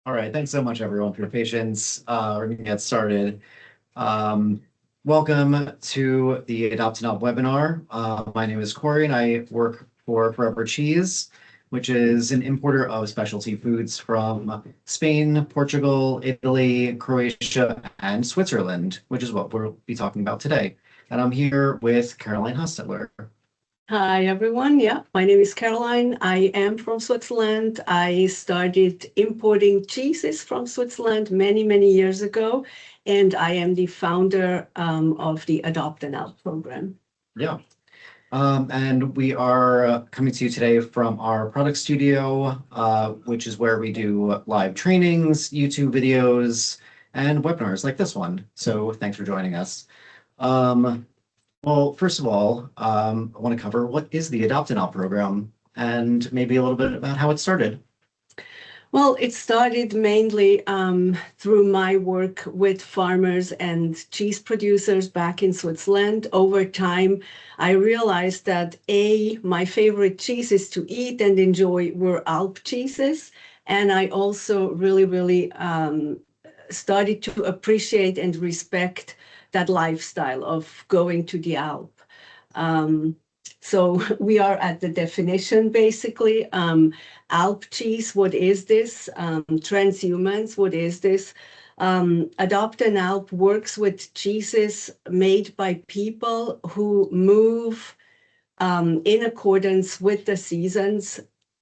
All right, thanks so much, everyone, for your patience. We're going to get started. Um, Welcome to the Adopt an Alp webinar. My name is Corey, and I work for Forever Cheese, which is an importer of specialty foods from Spain, Portugal, Italy, Croatia, and Switzerland, which is what we'll be talking about today. And I'm here with Caroline Hostetler. Hi, everyone. Yeah, my name is Caroline. I am from Switzerland. I started importing cheeses from Switzerland many, many years ago, and I am the founder of the Adopt an Alp program. Yeah. And we are coming to you today from our product studio, which is where we do live trainings, YouTube videos, and webinars like this one. So thanks for joining us. Well, first of all, I want to cover what is the Adopt an Alp program and maybe a little bit about how it started. Well, it started mainly through my work with farmers and cheese producers back in Switzerland. Over time, I realized that my favorite cheeses to eat and enjoy were Alp cheeses. And I also really started to appreciate and respect that lifestyle of going to the Alp. So we are at the definition, basically. Alp cheese, what is this? Transhumance, what is this? Adopt an Alp works with cheeses made by people who move in accordance with the seasons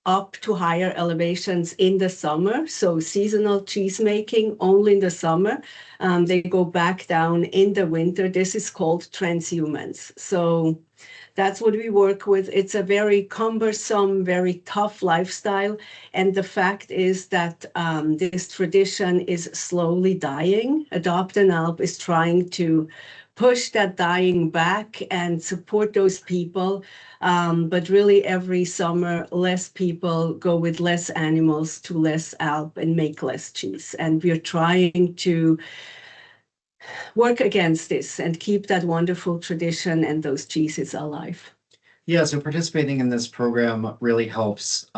up to higher elevations in the summer. So seasonal cheese making only in the summer. They go back down in the winter. This is called transhumance. So that's what we work with. It's a very cumbersome, very tough lifestyle. And the fact is that this tradition is slowly dying. Adopt an Alp is trying to push that dying back and support those people. But really every summer, less people go with less animals to less Alp and make less cheese. And we're trying to work against this and keep that wonderful tradition and those cheeses alive. Yeah, so participating in this program really helps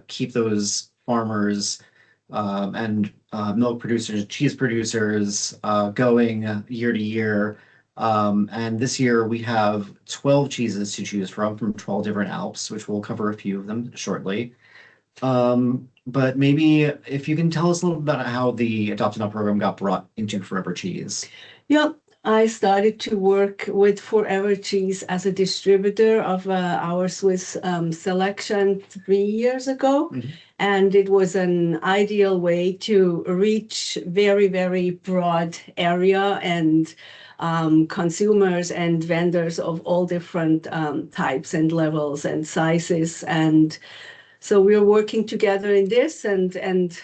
keep those farmers and milk producers, cheese producers going year to year. And this year we have 12 cheeses to choose from 12 different Alps, which we'll cover a few of them shortly. But maybe if you can tell us a little bit about how the Adopt an Alp program got brought into Forever Cheese. Yeah, I started to work with Forever Cheese as a distributor of our Swiss selection 3 years ago. Mm-hmm. And it was an ideal way to reach very broad area and consumers and vendors of all different types and levels and sizes. And so we're working together in this, and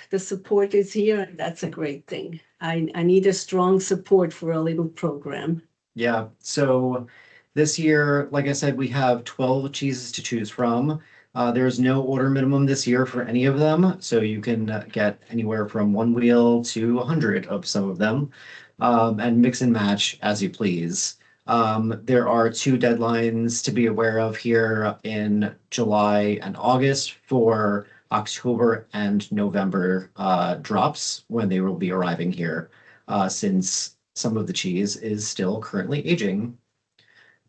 the support is here, and that's a great thing. I need a strong support for a little program. Yeah, so this year, like I said, we have 12 cheeses to choose from. There's no order minimum this year for any of them, so you can get anywhere from 1 wheel to 100 of some of them, and mix and match as you please. There are 2 deadlines to be aware of here in July and August for October and November drops when they will be arriving here, since some of the cheese is still currently aging.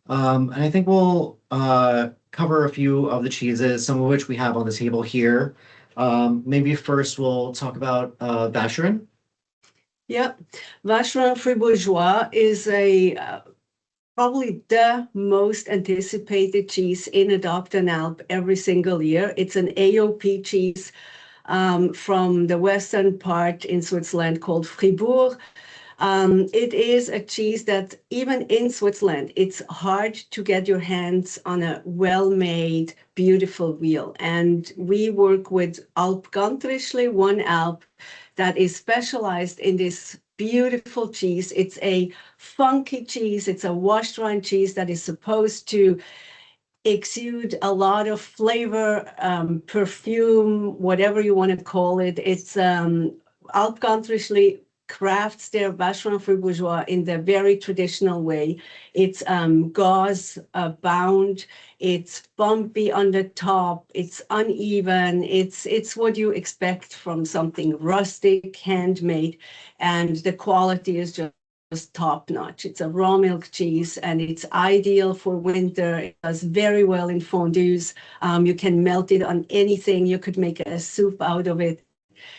And I think we'll cover a few of the cheeses, some of which we have on the table here. Maybe first we'll talk about Vacherin. Yeah, Vacherin Fribourgeois is probably the most anticipated cheese in Adopt an Alp every single year. It's an AOP cheese from the western part in Switzerland called Fribourg. It is a cheese that even in Switzerland, it's hard to get your hands on a well-made, beautiful wheel. And we work with Alp Gantrischli, one Alp that is specialized in this beautiful cheese. It's a funky cheese. It's a washed rind cheese that is supposed to exude a lot of flavor, perfume, whatever you want to call it. It's Alp Gantrischli crafts their vacherin fribourgeois in the very traditional way. It's gauze bound, it's bumpy on the top, it's uneven, it's what you expect from something rustic, handmade, and the quality is just top notch. It's a raw milk cheese and it's ideal for winter. It does very well in fondues. You can melt it on anything. You could make a soup out of it.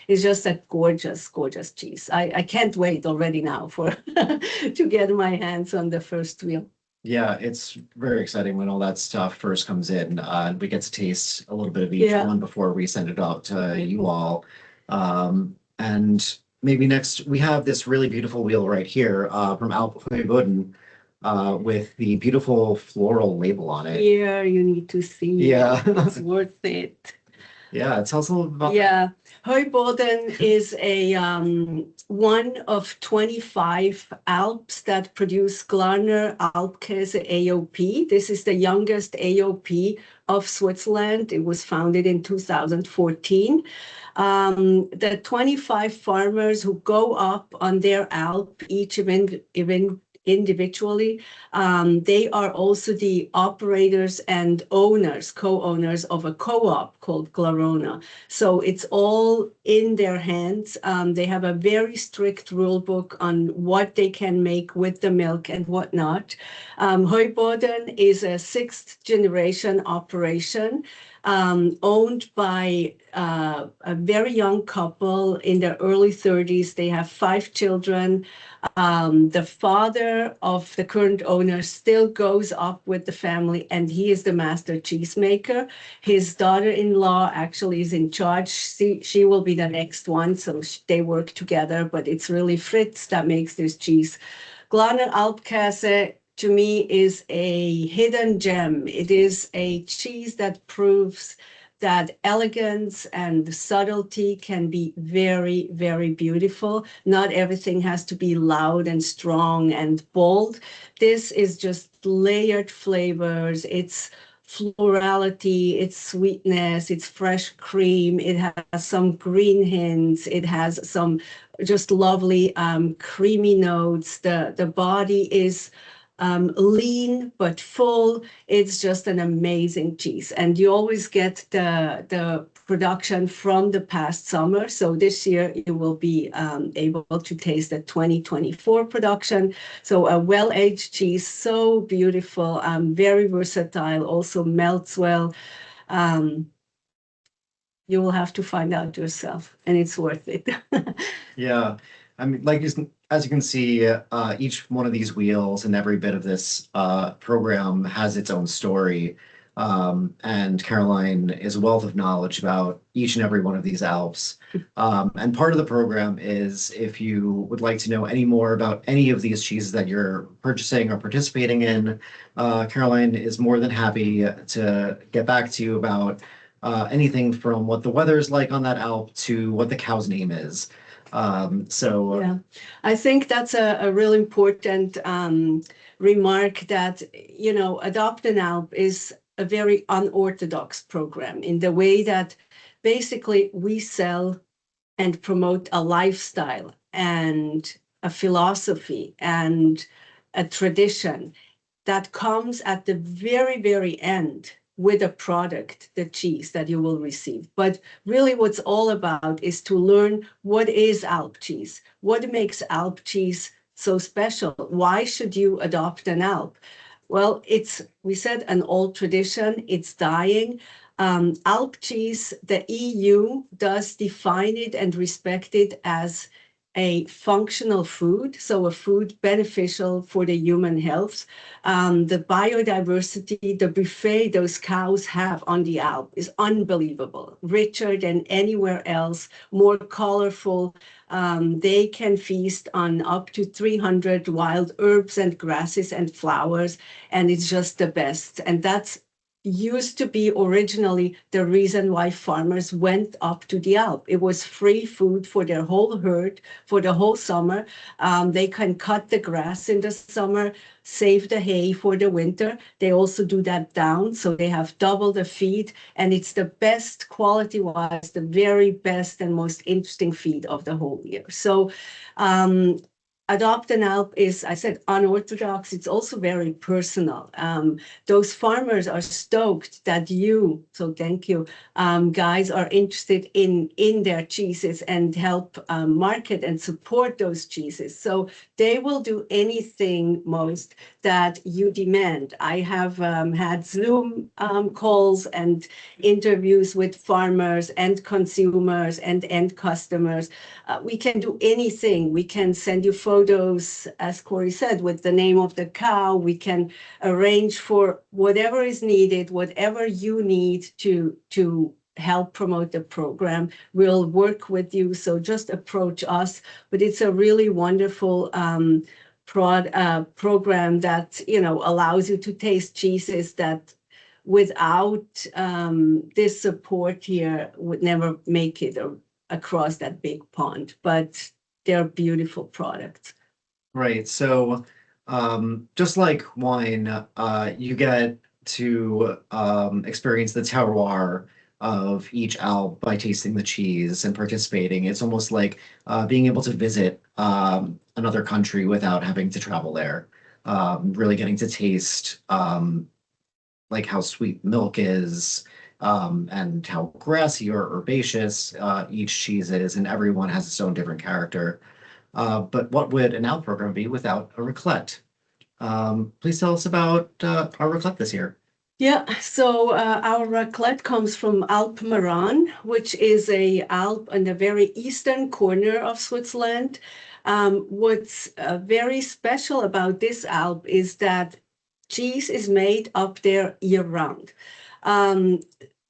It's just a gorgeous, gorgeous cheese. I can't wait already now for to get my hands on the first wheel. Yeah, it's very exciting when all that stuff first comes in, and we get to taste a little bit of each Yeah. one before we send it out to you all. And maybe next, we have this really beautiful wheel right here from Alp Webinar with the beautiful floral label on it. Here you need to see. Yeah. It's worth it. Yeah, tell us a little bit about Yeah, Heuboden is a one of 25 Alps that produce Glarner Alpkäse AOP. This is the youngest AOP of Switzerland. It was founded in 2014. The 25 farmers who go up on their Alp, each event individually, they are also the operators and owners, co-owners of a co-op called Glarona. So it's all in their hands. They have a very strict rule book on what they can make with the milk and whatnot. Heuboden is a sixth generation operation owned by a very young couple in their early 30s. They have 5 children. The father of the current owner still goes up with the family, and he is the master cheesemaker. His daughter-in-law actually is in charge. She will be the next one, so they work together, but it's really Fritz that makes this cheese. Glarner Alpkäse, to me, is a hidden gem. It is a cheese that proves that elegance and subtlety can be very, very beautiful. Not everything has to be loud and strong and bold. This is just layered flavors. It's florality, it's sweetness, it's fresh cream. It has some green hints. It has some just lovely creamy notes. The body is lean but full. It's just an amazing cheese, and you always get the production from the past summer. So this year you will be able to taste the 2024 production. So a well-aged cheese, so beautiful, very versatile, also melts well. You will have to find out yourself, and it's worth it. Yeah, I mean, as you can see, each one of these wheels and every bit of this program has its own story. And Caroline is a wealth of knowledge about each and every one of these Alps. And part of the program is if you would like to know any more about any of these cheeses that you're purchasing or participating in, Caroline is more than happy to get back to you about anything from what the weather is like on that Alp to what the cow's name is. Yeah, I think that's a real important remark that, Adopt an Alp is a very unorthodox program in the way that basically we sell and promote a lifestyle and a philosophy and a tradition that comes at the very, very end with a product, the cheese that you will receive. But really what's all about is to learn what is Alp cheese, what makes Alp cheese so special. Why should you adopt an Alp? Well, we said, an old tradition, it's dying. Alp cheese, the EU does define it and respect it as a functional food, so a food beneficial for the human health. The biodiversity, the buffet those cows have on the Alp is unbelievable, richer than anywhere else, more colorful. They can feast on up to 300 wild herbs and grasses and flowers, and it's just the best. And that's used to be originally the reason why farmers went up to the Alp. It was free food for their whole herd for the whole summer. They can cut the grass in the summer, save the hay for the winter. They also do that down, so they have double the feed, and it's the best quality-wise, the very best and most interesting feed of the whole year. So Adopt an Alp is, I said, unorthodox. It's also very personal. Those farmers are stoked that you, so thank you, guys are interested in their cheeses and help market and support those cheeses. So they will do anything most that you demand. I have had Zoom calls and interviews with farmers and consumers and end customers. We can do anything. We can send you photos, as Corey said, with the name of the cow. We can arrange for whatever is needed, whatever you need to help promote the program. We'll work with you. So just approach us. But it's a really wonderful program that allows you to taste cheeses that without this support here would never make it across that big pond, but they're beautiful products. Right. So just like wine, you get to experience the terroir of each Alp by tasting the cheese and participating. It's almost like being able to visit another country without having to travel there. Really getting to taste like how sweet milk is, and how grassy or herbaceous each cheese is, and everyone has its own different character. But what would an Alp program be without a raclette? Please tell us about our raclette this year. Yeah, so our raclette comes from Alp Meran, which is a Alp in the very eastern corner of Switzerland. What's very special about this Alp is that cheese is made up there year-round.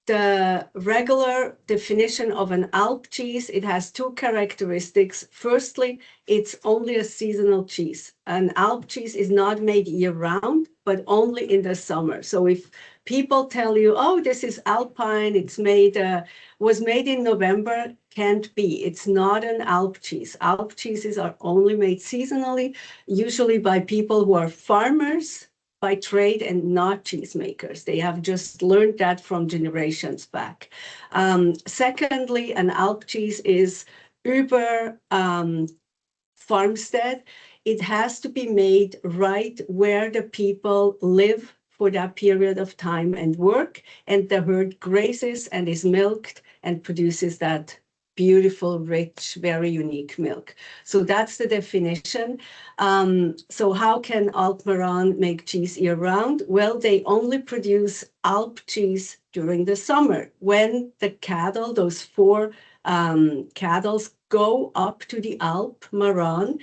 The regular definition of an Alp cheese, it has two characteristics. Firstly, it's only a seasonal cheese. An Alp cheese is not made year-round, but only in the summer. So if people tell you, oh, this is Alpine, was made in November, can't be. It's not an Alp cheese. Alp cheeses are only made seasonally, usually by people who are farmers by trade and not cheesemakers. They have just learned that from generations back. Secondly, an Alp cheese is über farmstead. It has to be made right where the people live for that period of time and work, and the herd grazes and is milked and produces that beautiful, rich, very unique milk. So that's the definition. So how can Alp Meran make cheese year-round? Well, they only produce Alp cheese during the summer when the cattle, those four cattle, go up to the Alp Meran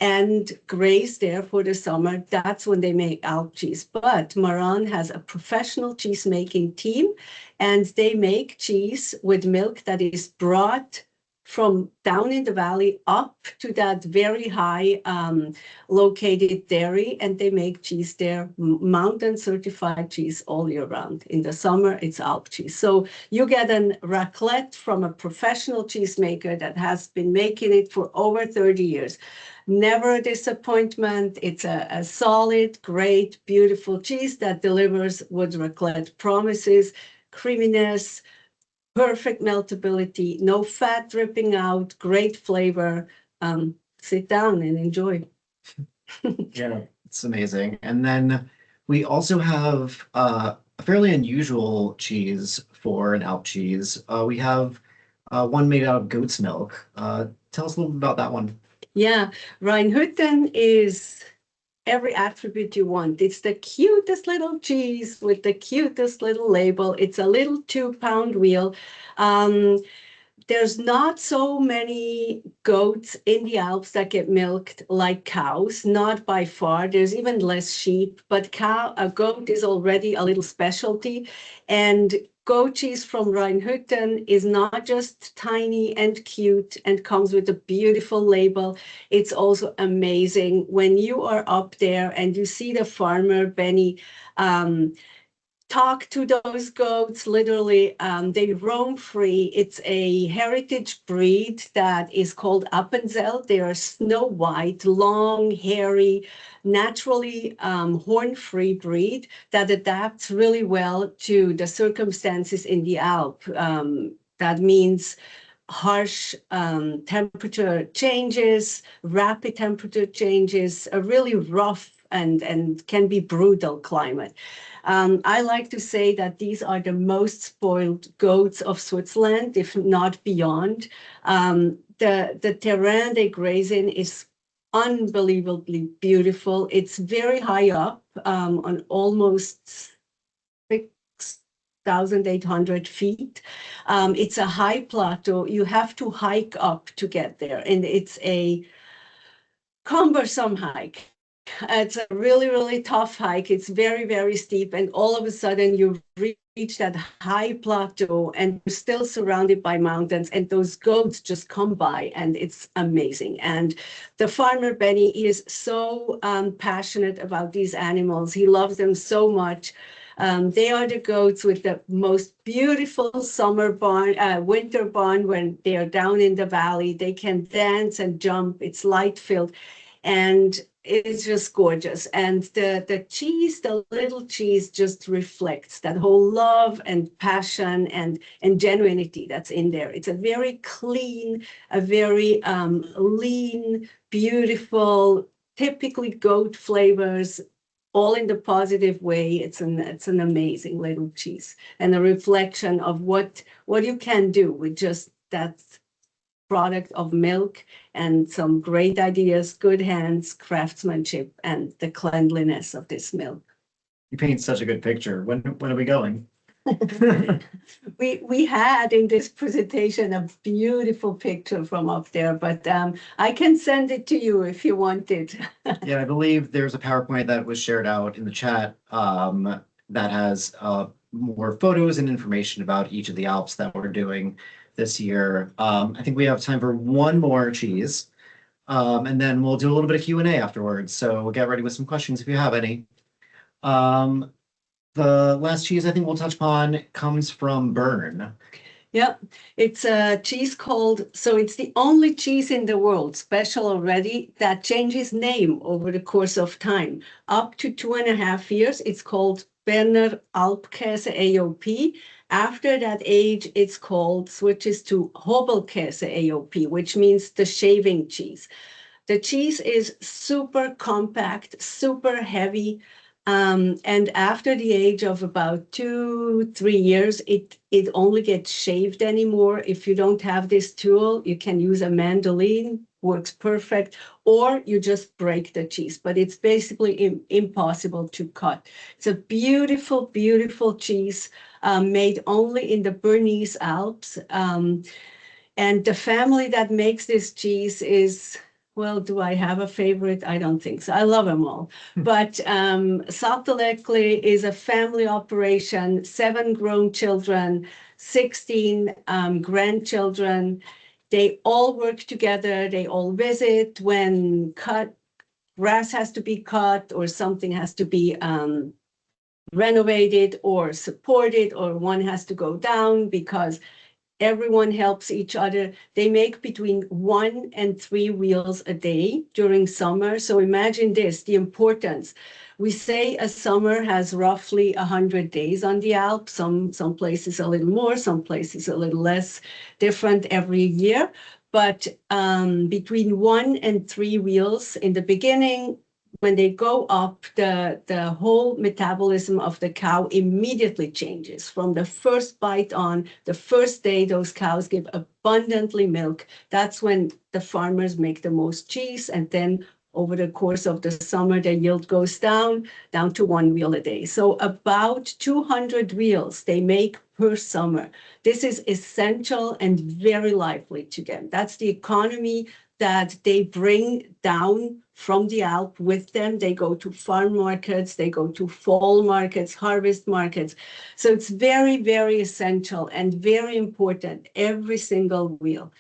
and graze there for the summer. That's when they make Alp cheese. But Meran has a professional cheese making team, and they make cheese with milk that is brought from down in the valley up to that very high located dairy, and they make cheese there, mountain certified cheese all year round. In the summer, it's Alp cheese. So you get a raclette from a professional cheesemaker that has been making it for over 30 years. Never a disappointment. It's a solid, great, beautiful cheese that delivers what raclette promises: creaminess, perfect meltability, no fat dripping out, great flavor. Sit down and enjoy. Yeah, it's amazing. And then we also have a fairly unusual cheese for an Alp cheese. We have one made out of goat's milk. Tell us a little bit about that one. Yeah, Rheinhütten is every attribute you want. It's the cutest little cheese with the cutest little label. It's a little 2-pound wheel. There's not so many goats in the Alps that get milked like cows, not by far. There's even less sheep, but a goat is already a little specialty. And goat cheese from Rheinhütten is not just tiny and cute and comes with a beautiful label. It's also amazing when you are up there and you see the farmer, Benny, talk to those goats. Literally, they roam free. It's a heritage breed that is called Appenzell. They are snow white, long, hairy, naturally horn-free breed that adapts really well to the circumstances in the Alp. That means harsh temperature changes, rapid temperature changes, a really rough and can be brutal climate. I like to say that these are the most spoiled goats of Switzerland, if not beyond. The terrain they graze in is unbelievably beautiful. It's very high up on almost 6,800 feet. It's a high plateau. You have to hike up to get there, and it's a cumbersome hike. It's a really, really tough hike. It's very, very steep. And all of a sudden, you reach that high plateau and you're still surrounded by mountains. And those goats just come by, and it's amazing. And the farmer, Benny, is so passionate about these animals. He loves them so much. They are the goats with the most beautiful winter barn when they are down in the valley. They can dance and jump. It's light filled. And it's just gorgeous. And the cheese, the little cheese, just reflects that whole love and passion and genuinity that's in there. It's a very clean, a very lean, beautiful, typically goat flavors, all in the positive way. It's an amazing little cheese and a reflection of what you can do with just that product of milk and some great ideas, good hands, craftsmanship, and the cleanliness of this milk. You paint such a good picture. When are we going? We had in this presentation a beautiful picture from up there, but I can send it to you if you want it. Yeah, I believe there's a PowerPoint that was shared out in the chat that has more photos and information about each of the Alps that we're doing this year. I think we have time for one more cheese, and then we'll do a little bit of Q&A afterwards. So get ready with some questions if you have any. The last cheese I think we'll touch upon comes from Bern. Yep, it's a cheese it's the only cheese in the world, special already, that changes name over the course of time. Up to 2.5 years, it's called Berner Alpkäse AOP. After that age, switches to Hobelkäse AOP, which means the shaving cheese. The cheese is super compact, super heavy. And after the age of about 2-3 years, it only gets shaved anymore. If you don't have this tool, you can use a mandolin, works perfect, or you just break the cheese. But it's basically impossible to cut. It's a beautiful, beautiful cheese made only in the Bernese Alps. And the family that makes this cheese is, well, do I have a favorite? I don't think so. I love them all. But Sattelekli is a family operation, 7 grown children, 16 grandchildren. They all work together. They all visit when grass has to be cut or something has to be renovated or supported, or one has to go down because everyone helps each other. They make between 1 and 3 wheels a day during summer. So imagine this, the importance. We say a summer has roughly 100 days on the Alps. Some places a little more, some places a little less, different every year. But between 1 and 3 wheels in the beginning, when they go up, the whole metabolism of the cow immediately changes. From the first bite on, the first day those cows give abundantly milk, that's when the farmers make the most cheese. And then over the course of the summer, the yield goes down to 1 wheel a day. So about 200 wheels they make per summer. This is essential and very lively to them. That's the economy that they bring down from the Alp with them. They go to farm markets, they go to fall markets, harvest markets. So it's very, very essential and very important, every single wheel.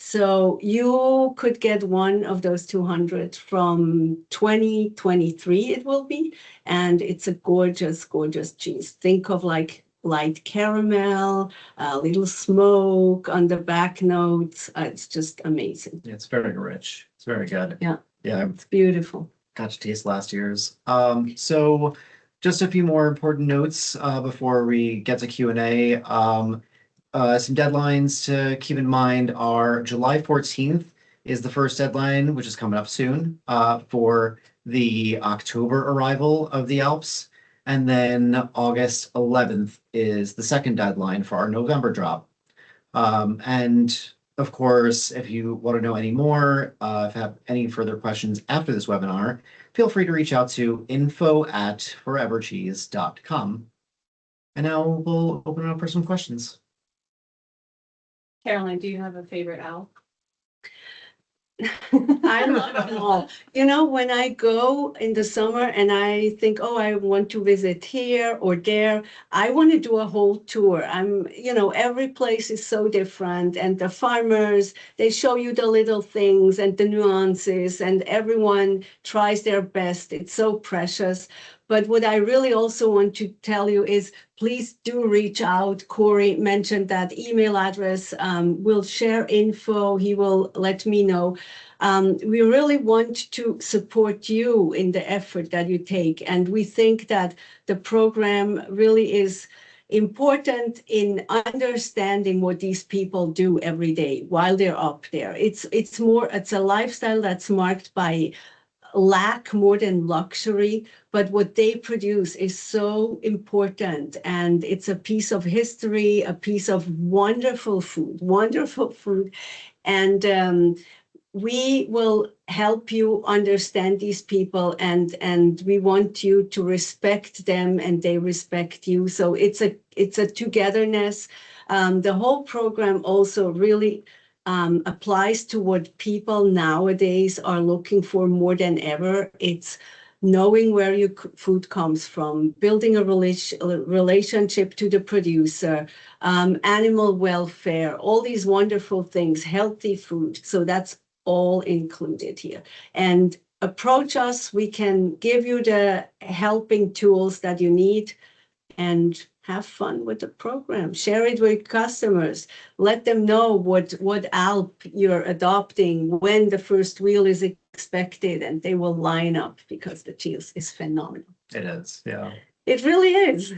So you could get one of those 200 from 2023, it will be. And it's a gorgeous, gorgeous cheese. Think of like light caramel, a little smoke on the back notes. It's just amazing. It's very rich. It's very good. Yeah. Yeah, It's beautiful. got to taste last year's. So just a few more important notes before we get to Q&A. Some deadlines to keep in mind are July 14th is the first deadline, which is coming up soon, for the October arrival of the Alps. And then August 11th is the second deadline for our November drop. And of course, if you want to know any more, if you have any further questions after this webinar, feel free to reach out to info@forevercheese.com. And now we'll open it up for some questions. Caroline, do you have a favorite Alp? I love them all. You know, when I go in the summer and I think, oh, I want to visit here or there, I want to do a whole tour. Every place is so different. And the farmers, they show you the little things and the nuances, and everyone tries their best. It's so precious. But what I really also want to tell you is please do reach out. Corey mentioned that email address. We'll share info. He will let me know. We really want to support you in the effort that you take. And we think that the program really is important in understanding what these people do every day while they're up there. It's a lifestyle that's marked by lack more than luxury, but what they produce is so important, and it's a piece of history, a piece of wonderful food. And we will help you understand these people, and we want you to respect them and they respect you. So it's a togetherness. The whole program also really applies to what people nowadays are looking for more than ever. It's knowing where your food comes from, building a relationship to the producer, animal welfare, all these wonderful things, healthy food. So that's all included here. And approach us. We can give you the helping tools that you need, and have fun with the program. Share it with customers. Let them know what Alp you're adopting, when the first wheel is expected, and they will line up because the cheese is phenomenal. It is, yeah. It really is.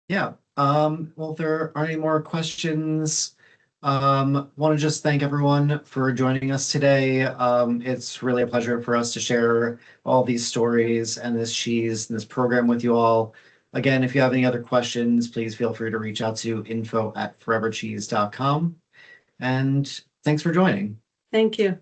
Yeah. Well, if there aren't any more questions, want to just thank everyone for joining us today. It's really a pleasure for us to share all these stories and this cheese and this program with you all. Again, if you have any other questions, please feel free to reach out to info@forevercheese.com. And thanks for joining. Thank you.